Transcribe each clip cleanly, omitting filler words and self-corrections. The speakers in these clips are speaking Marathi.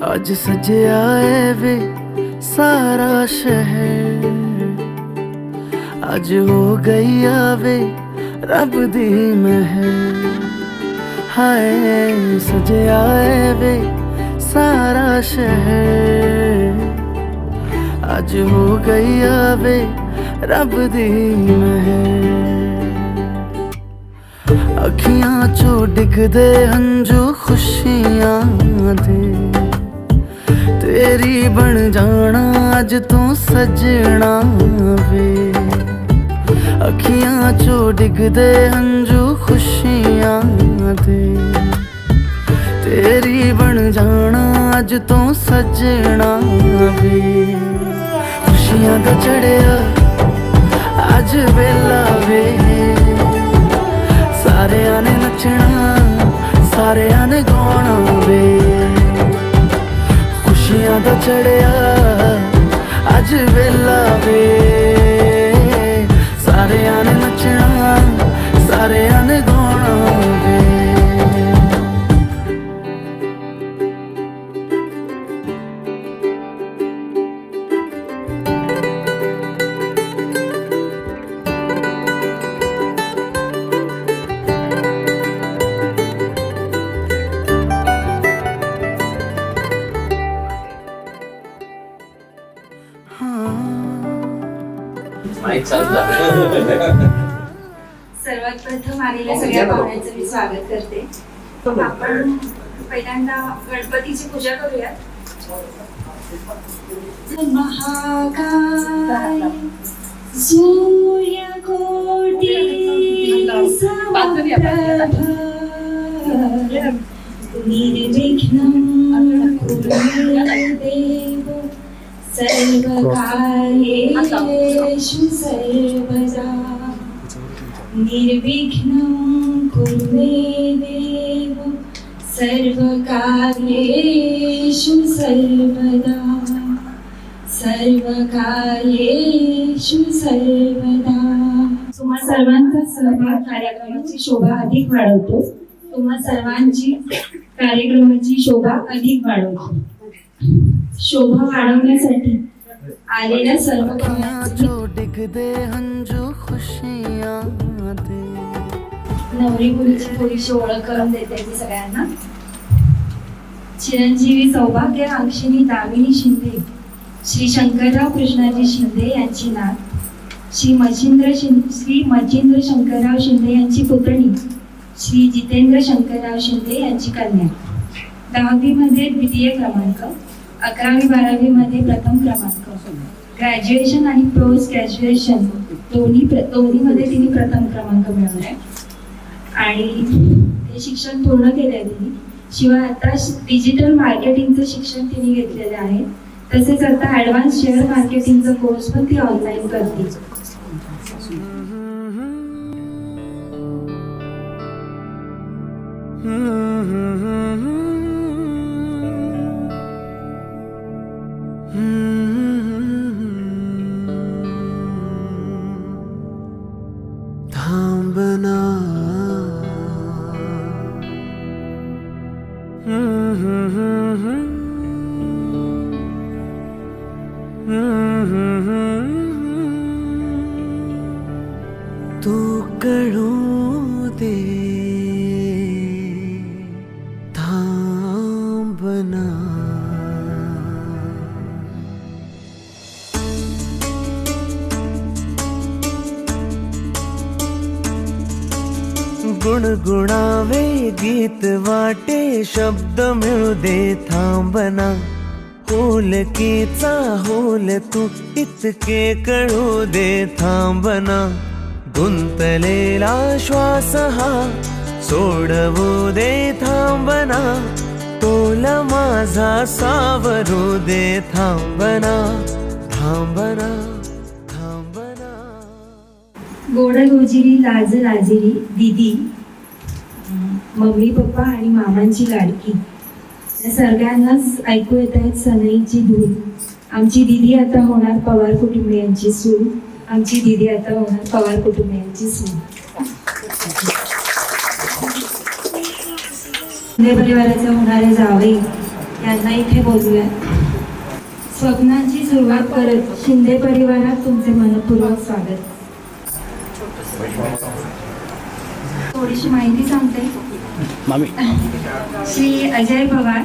आज सजया है वे सारा शहर, आज हो गई आवे रब दी महर। हाय सजया है वे सारा शहर, आज हो गई आवे रब दी महर। अखियां चो डिगदे हंजू खुशियां दे, तेरी बन जाना अज तू सजना वे। अखियां चो डिगदे हंजू खुशियां दे, तेरी बन जाना अज तू सजना वे। खुशियां दा चढ़िया अज वेला वे, सारेयां ने नचना सारेयां ने गाना वे। खुशियां दा चढ़िया अज वेला वे, सारेयां ने नचना सारेयां ने गाना वे। सर्वात प्रथम आलेल्या सगळ्या पाहुण्यांचं मी स्वागत करते. आपण पहिल्यांदा गणपतीची पूजा करूया. महाकाय सूर्यकोटी समप्रभ निर्विघ्नं कुरुदेव सर्वकार्येषु सर्वदा। निर्विघ्नं कुरु मे देव सर्वकार्येषु सर्वदा, सर्वकार्येषु सर्वदा। तुम्हा सर्वांचा सहभाग कार्यक्रमाची शोभा अधिक वाढवतो. तुम्हा सर्वांची कार्यक्रमाची शोभा अधिक वाढवतो. शोभा वाढवण्यासाठी आलेल्या सर्व नवरी मुलीची थोडीशी ओळख करून देते मी सगळ्यांना. चिरंजीवी सौभाग्य अंशिनी दामिनी शिंदे, श्री शंकरराव कृष्णाजी शिंदे यांची नात, श्री मच्छिंद्र शंकरराव शिंदे यांची पुतणी, श्री जितेंद्र शंकरराव शिंदे यांची कन्या. 10वी मध्ये द्वितीय क्रमांक, 11वी 12वी मध्ये प्रथम क्रमांक, ग्रॅज्युएशन आणि पोस्ट ग्रॅज्युएशन दोन्ही मध्ये तिने प्रथम क्रमांक मिळवलाय आणि ते शिक्षण पूर्ण केलंय तिने. शिवाय आता डिजिटल मार्केटिंगचं शिक्षण तिने घेतलेलं आहे. तसेच आता ऍडव्हान्स शेअर मार्केटिंगचा कोर्स पण ती ऑनलाईन करते. थांबना तू कळू दे थांबना. गुणगुणावे गीत वाटे शब्द मिळू दे थांबना. होलकीचा होल तू इतके कळू दे थांबना. गुंतलेला श्वास हा सोडवू दे थांबना. तोला माझा सावरू दे थांबना थांबना थांबना. गोड गोजिरी लाज लाजिरी दीदी, मम्मी पप्पा आणि मामांची लाडकी, या सगळ्यांनाच ऐकू येत आहेत सनईची धूल. आमची दीदी आता होणार पवार कुटुंबियांची सून. आमची दीदी आता होणार पवार कुटुंबियांची सून. शिंदे परिवाराचे होणारे जावई यांना इथे बोलूया. स्वप्नांची सुरुवात करत शिंदे परिवारात तुमचे मनपूर्वक स्वागत. थोडीशी माहिती सांगते. श्री अजय पवार,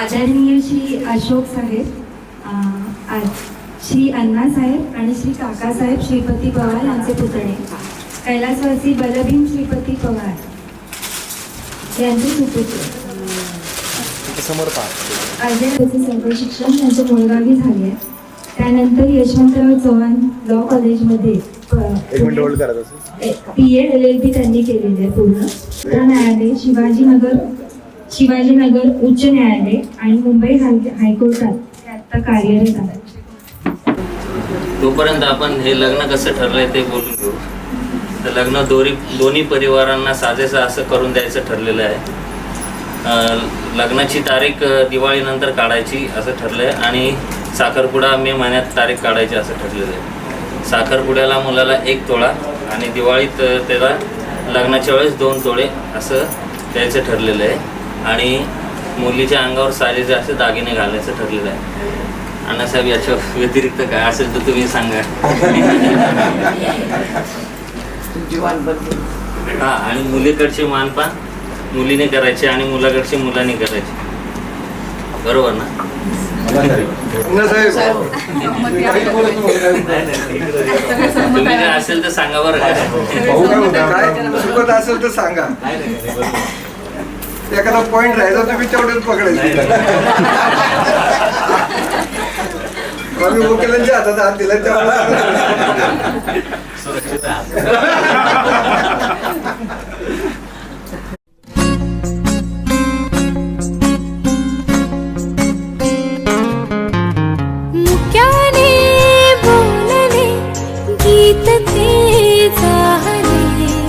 आदरणीय श्री अशोक साहेब, श्री अण्णासाहेब आणि श्री काकासाहेब श्रीपती पवार यांचे पुतणे, कैलासवासी बलभीम श्रीपती पवार यांचे सुपुत्र. अजयचे सर्व शिक्षण त्यांच्या मुळगावी झाले आहे. त्यानंतर यशवंतराव चव्हाण लॉ कॉलेजमध्ये PEd LLB त्यांनी केलेले आहे पूर्ण. न्यायालय शिवाजीनगर उच्च न्यायालय आणि मुंबई हायकोर्टात ते आता कार्यरत आहेत. तोपर्यंत आपण हे लग्न कसं ठरलंय ते बोलून घेऊ. तर लग्न दोन्ही परिवारांना साजेसं असं करून द्यायचं ठरलेलं आहे. लग्नाची तारीख दिवाळीनंतर काढायची असं ठरलं आहे आणि साखरपुडा मे महिन्यात तारीख काढायची असं ठरलेलं आहे. साखरपुड्याला मुलाला 1 तोळा आणि दिवाळीत त्याला लग्नाच्या वेळेस 2 तोळे असं द्यायचं ठरलेलं आहे. आणि मुलीच्या अंगावर साजेसे असे दागिने घालायचं ठरलेलं आहे. अण्णासाहेब याच्या व्यतिरिक्त काय असेल तर तुम्ही सांगा. हां, आणि मुलीकडचे मानपान मुलीने करायचे आणि मुलाकडची मुलाने करायचे. बरोबर ना? तुम्ही काय असेल तर सांगा बरं. काय असेल तर सांगा. एखादा पॉइंट राहिला तुम्ही तेवढेच पकडायचे. आम्ही वकिलांच्या हातात हात दिला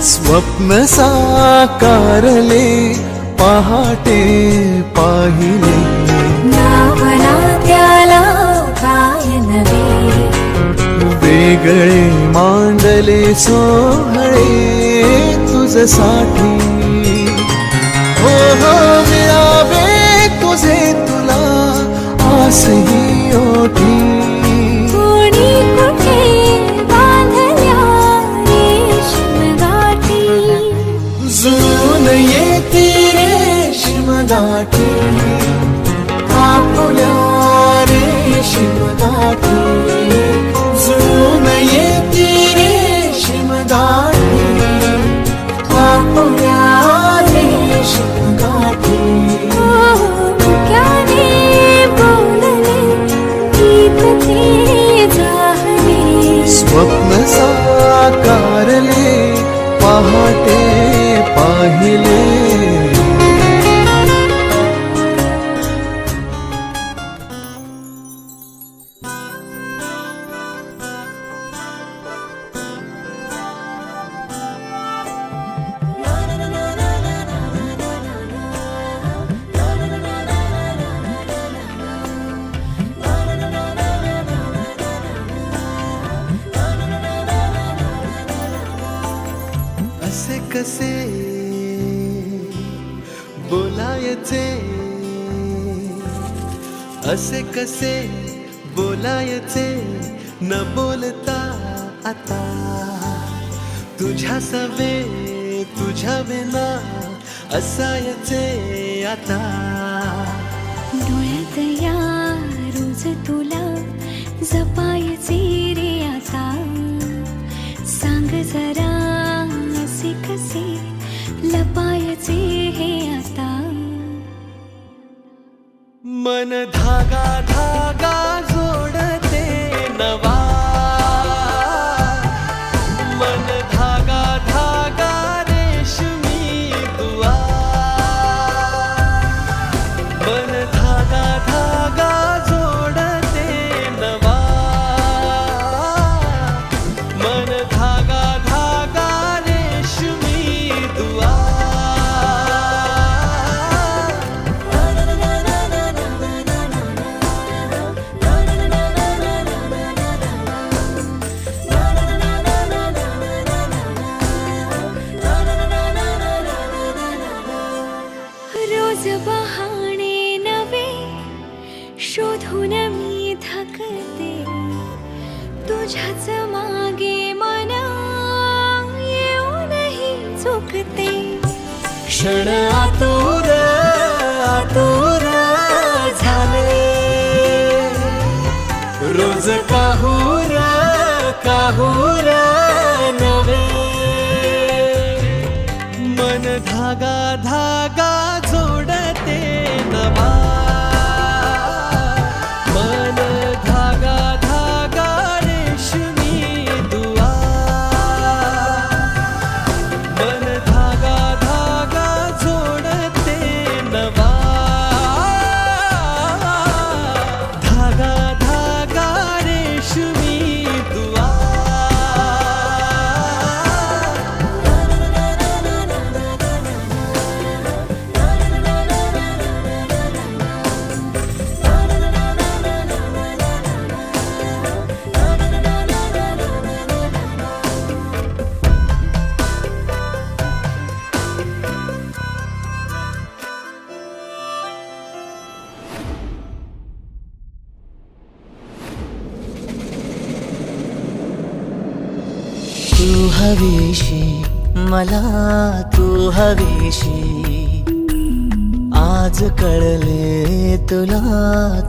स्वप्न साकारले पहाटे पाहिले नावना त्याला काय नवे वेगळे मांडले सोहळे तुझसाठी. हो हो मिळावे तुझे तुला आसही ओठी. कोणी कुठे बांधल्या रेशीम गाठी जुळून येते रेशीम गाठी आपुल्या रेशीम गाठी. जुळून येते रेशीम गाठी आपुल्या रेशीम गाठी. मुक्याने बोलले गीत ते झाले स्वप्न साकारले पहाटे पाहिले. असे कसे बोलायचे, असे कसे बोलायचे न बोलता आता. तुझ्या सवे तुझ्या विना असायचे आता. डोळ्यात या रोज तुला जपायचे रे आता. सांग जरा असे कसे लपायचे हे आता. मन धागा धागा जोडते नवा. मन धागा धागा रेशमी दुआ. मन धागा धागा जोडते नवा. क्षण आतुर आतुर झाले, रोज काहूर काहूर नवे, मन धागा धागा जोडते नवा, मन धागा धागा रेशमी दुआ, मन धागा धागा जोडते नवा, धागा धागा रेशमी दुआ. तू हवीशी मला तू हवीशी, आज कळले तुला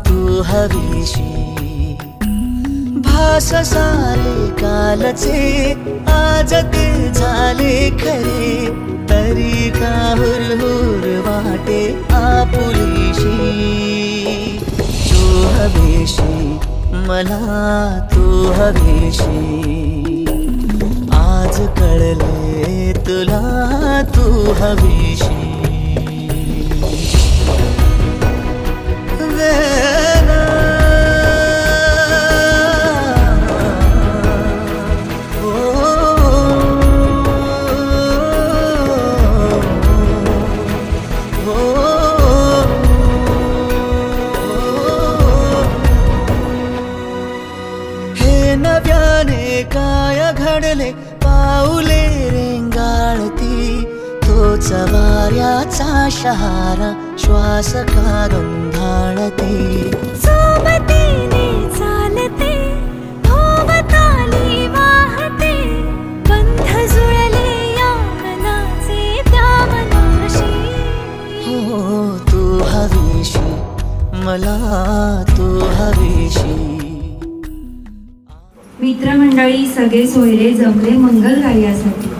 तू हवीशी, भास सारे कालचे आज ते झाले खरे, तरी का हुरहुर वाटे आपुलीशी. तू हवीशी मला तू हवीशी, आज कळले तुला तू हवीशी. वेला हे नव्याने काय घडले, पाऊले रेंगाळती तोच वाऱ्याचा शहारा, श्वास का गंधाळती. सोबतीने चालते भोवताली वाहते, बंध जुळले या मनाचे त्या मनाशी. हो तू हवीशी मला तू हवीशी. मित्रमंडळी सगळे सोयरे जमले मंगल कार्यासाठी,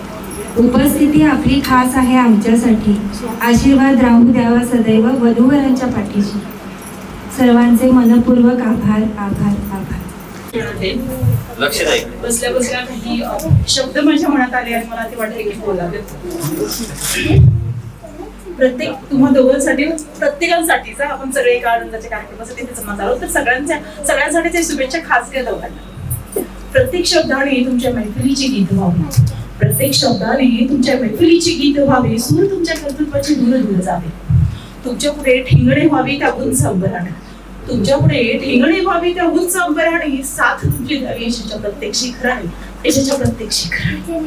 उपस्थिती आपली खास आहे आमच्यासाठी, आशीर्वाद राहू द्यावा सदैव वधूवरांच्या पाठीशी. सर्वांचे मनपूर्वक आभार आभार आभार. लक्ष द्या. बसल्या बसल्या काही शब्द माझ्या मनात आले आणि मला ते वाटले की बोलावे. प्रत्येक तुम्हा दोघांसाठी प्रत्येकांसाठीचा आपण सगळे एका आनंदाच्या कार्यक्रमासाठी इथे जमा झालो, तर सगळ्यांसाठी ते शुभेच्छा खास केल्या दोघांना. प्रत्येक शब्दाने तुमच्या मैफिलीची गीत व्हावी, प्रत्येक शब्दाने तुमच्या मैफिलीची गीत व्हावी, सूर तुमच्या कर्तृत्वाची दूर दूर जावे, तुमच्या पुढे ठिंगणे व्हावी त्या उंच अंबराने, तुमच्या पुढे ठिंगणे व्हावी त्या उंच अंबराने, साथ तुमची द्यावी यशाच्या प्रत्येक शिखराने, यशाच्या प्रत्येक शिखराने.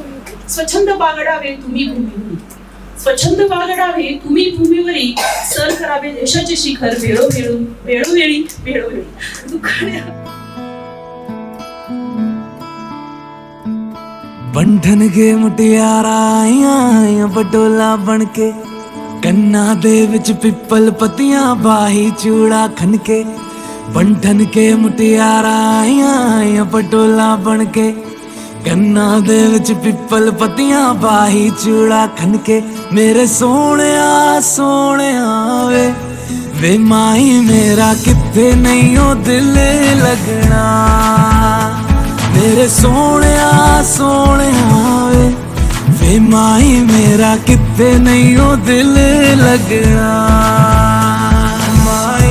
स्वच्छंद बागडावे तुम्ही भूमीवरी, स्वच्छंद बागडावे तुम्ही भूमीवरी, सर करावे यशाचे शिखर वेळोवेळी दुःखाने. बंधन के मुटियारा आईया बटोला बनके, कन्ना दे विच पिपल पतियां बाही चूड़ा खनके. बंधन के मुटियारा आईया बटोला बनके, कन्ना दे विच पिपल पतियां बाही चूड़ा खनके. मेरे सोहणिया सोहणिया वे माई मेरा किथे नहीं ओ दिल लगना. मेरे सोहणिया सोहणिया वे माई मेरा किथे नहीं ओ दिल लगना. माई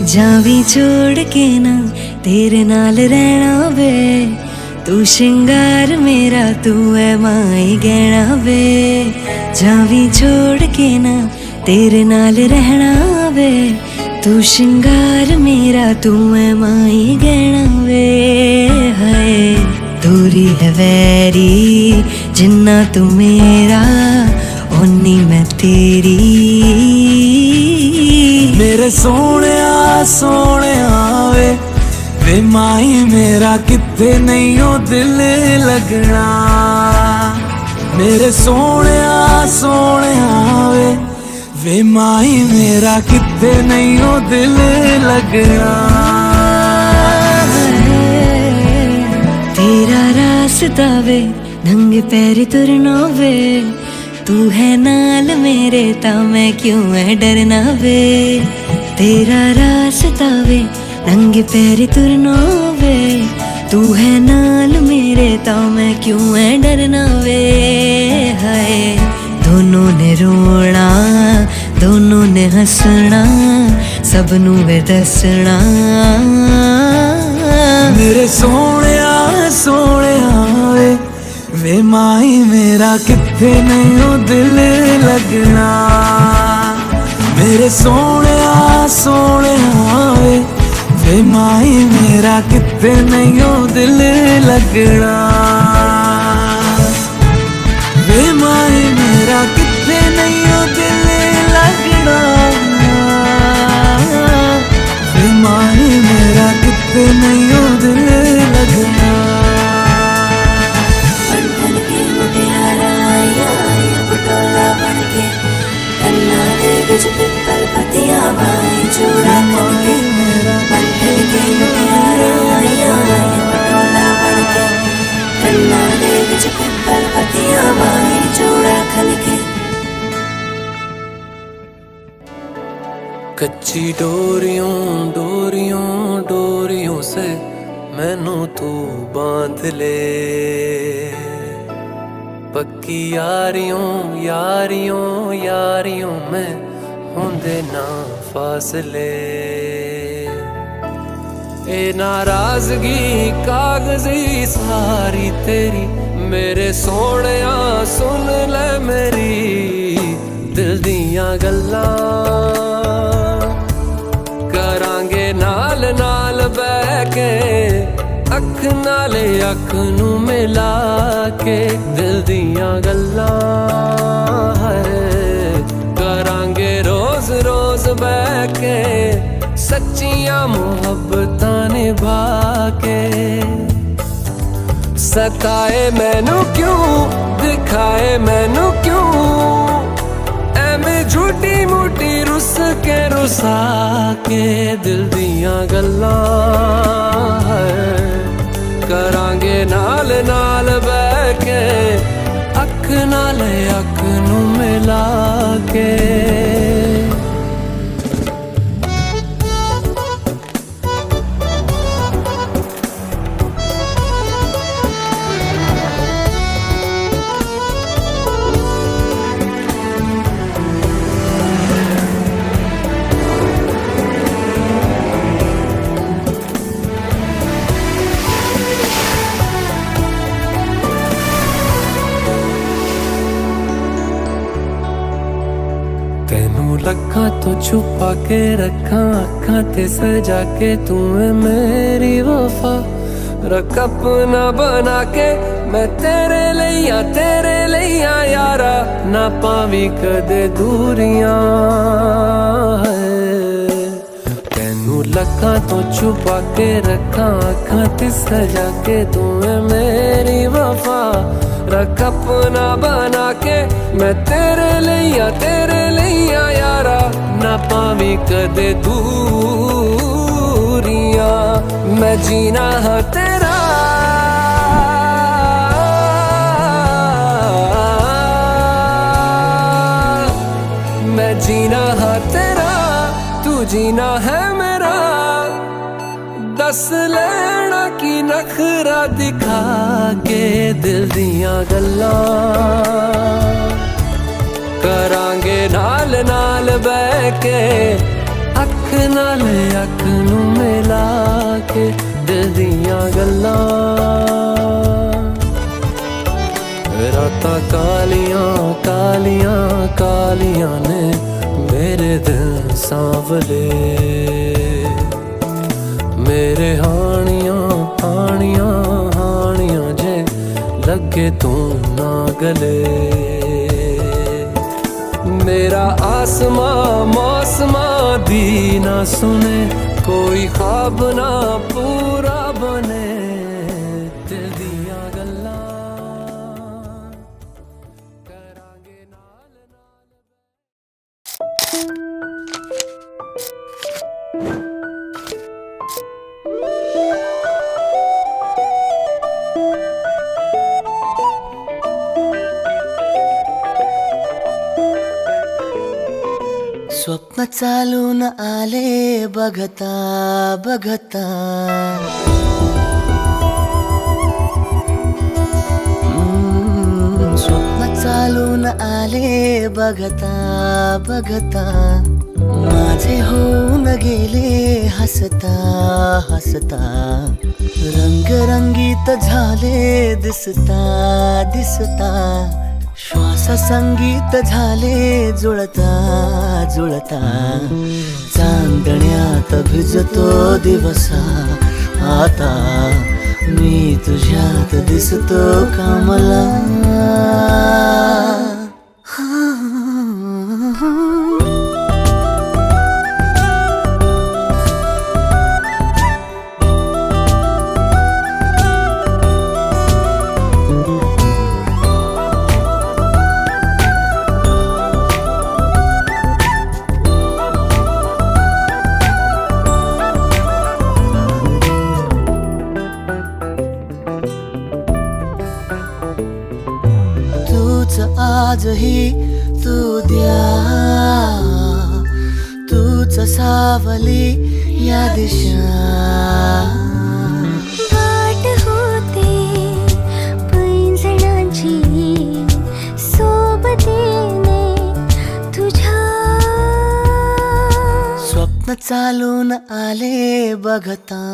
जावी छोड़ के ना तेरे नाल रहना वे, तू श्रृंगार मेरा तू है माई गहना वे. जावी छोड़ के ना तेरे नाल रहना वे, तू श्रृंगार मेरा तू है माई गहना वे. हाय दूरी है वैरी जिन्ना तू मेरा, होनी मैं तेरी। मेरे सोहणिया सोहणिया वे माई मेरा किथे नहीं हो दिल लगना। मेरे सोहणिया सोहणिया वे माई मेरा किथे नहीं हो दिल लगना। तेरा रास्ता वे नंगे पैर तुरना वे, तू है नाल मेरे ता मैं क्यों है डरना वे। तेरा रास्ता वे नंगे पैर तुरना वे, तू है नाल मेरे ता मैं क्यों है डरना वे। हाय दोनों ने रोना दोनों ने हंसना, सबनू वे दसना। मेरे सोहणिया सोहणिया वे माई मेरा किथे नहीं हो दिल लगना। मेरे सोहणिया सोहणिया वे माई मेरा किथे नहीं हो दिल लगना। वे माई मेरा किथे नहीं हो दिल लगना। वे माई मेरा किथे नहीं हो दिल लगना। कच्ची डोरियों डोरियों डोरियों से मैनू तू बांध ले। पक्की यारियों यारियों यारियों में होंदे ना फासले। ए नाराजगी कागजी सारी तेरी, मेरे सोहणिया सुन ले मेरी दिल दियां गल्लां। करांगे नाल नाल बह के, अख नाले अख नू मिला के दिल दियां गल्लां। करांगे रोज रोज बह के सच्चियां मुहब्बतां निभा के। सताए मैनू क्यों दिखाए मैनू क्यों, एवें झूठी मूठी रुस के रुसा के दिल दियां गल्लां। करांगे नाल नाल बह के, अख नाल अख नू मिला के। लखा तो छुपा के रखा अखा ते सजा के, तू है मेरी वफा। रख अपना बना के मैं तेरे लिया यारा, ना पावी कदे दूरियां। तेनू लखा तो छुपा के रखा अखा ते सजा के, तू है मेरी वफा। रख अपना बना के मैं तेरे लिया यारा, ना पावी कदे दूरियां। मैं जीना हाँ तेरा मैं जीना हाँ तेरा, तू जीना है मेरा। दस लेना की नखरा दिखा के दिल दियां गल्लां। करांगे नाल नाल बह के, अख नाल अख नू मिला के दिल दियां गल्लां। रातां कालियां कालियां कालियां ने मेरे दिल सांवले। मेरे हानियां हानियां हानियां जे लगे तू ना गले। मेरा आसमां मौसमां दी ना सुने, कोई ख्वाब ना पूरा बने, दिल दियां गल्लां करांगे नाल स्वप्न चालून आले बघता बघता, स्वप्न चालून आले बघता बघता, माझे होऊन गेले हसता हसता, रंगरंगीत झाले दिसता दिसता, श्वास संगीत झाले जुळता जुळता, चांदण्यात भिजतो दिवसा आता, मी तुझ्यात दिसतो कमला. आजही तू द्या, तूच सावली या दिशा, वाट होते पैंजणांची सोबतीने तुझ्या, स्वप्न चालून आले बघता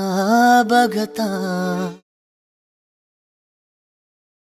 बघता.